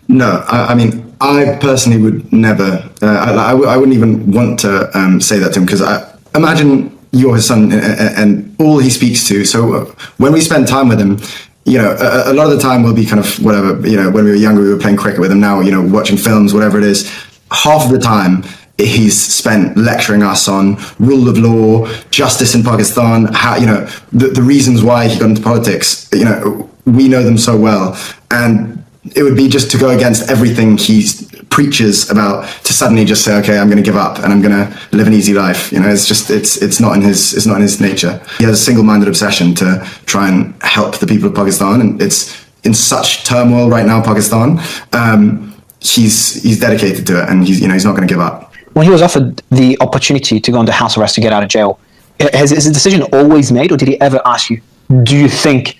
No, I mean, I personally would never. I wouldn't even want to say that to him because I imagine you're his son and all he speaks to. So when we spend time with him, a lot of the time we'll be kind of whatever. When we were younger, we were playing cricket with him. Now, watching films, whatever it is. Half of the time, he's spent lecturing us on rule of law, justice in Pakistan, how the reasons why he got into politics. We know them so well, and it would be just to go against everything he preaches about to suddenly just say, okay, I'm going to give up and I'm going to live an easy life. It's not in his nature. He has a single-minded obsession to try and help the people of Pakistan, and it's in such turmoil right now, Pakistan. He's dedicated to it, and he's not going to give up. When he was offered the opportunity to go under house arrest to get out of jail, is the decision always made, or did he ever ask you, do you think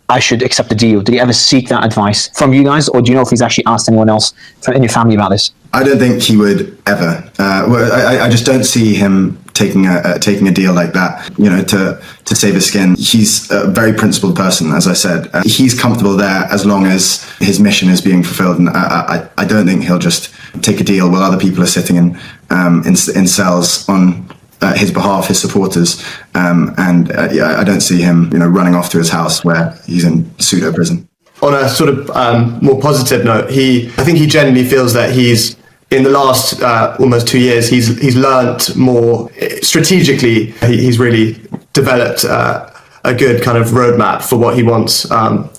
I should accept the deal? Did he ever seek that advice from you guys, or do you know if he's actually asked anyone else in your family about this? I don't think he would ever. I just don't see him taking a deal like that, to save his skin. He's a very principled person, as I said. He's comfortable there as long as his mission is being fulfilled, and I don't think he'll just take a deal while other people are sitting in cells on his behalf, his supporters, I don't see him, running off to his house where he's in pseudo prison. On a sort of more positive note, I think he genuinely feels that he's in the last almost 2 years, he's learnt more strategically. He's really developed a good kind of roadmap for what he wants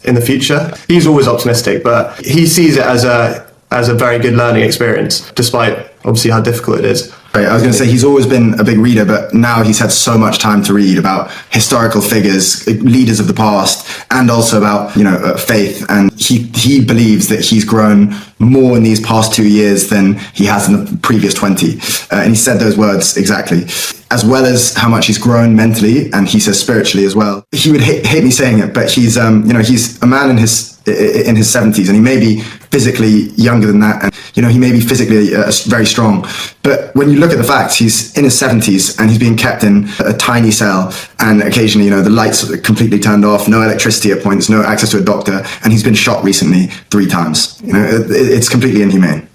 in the future. He's always optimistic, but he sees it as a very good learning experience, despite obviously how difficult it is. I was going to say he's always been a big reader, but now he's had so much time to read about historical figures, leaders of the past, and also about faith. And he believes that he's grown more in these past 2 years than he has in the previous 20. And he said those words exactly, as well as how much he's grown mentally, and he says spiritually as well. He would hate me saying it, but he's he's a man in his 70s, and he may be physically younger than that, and he may be physically very strong, but when you look at the facts, he's in his 70s and he's being kept in a tiny cell, and occasionally the lights are completely turned off, no electricity at points, no access to a doctor, and he's been shot recently 3 times. It's completely inhumane.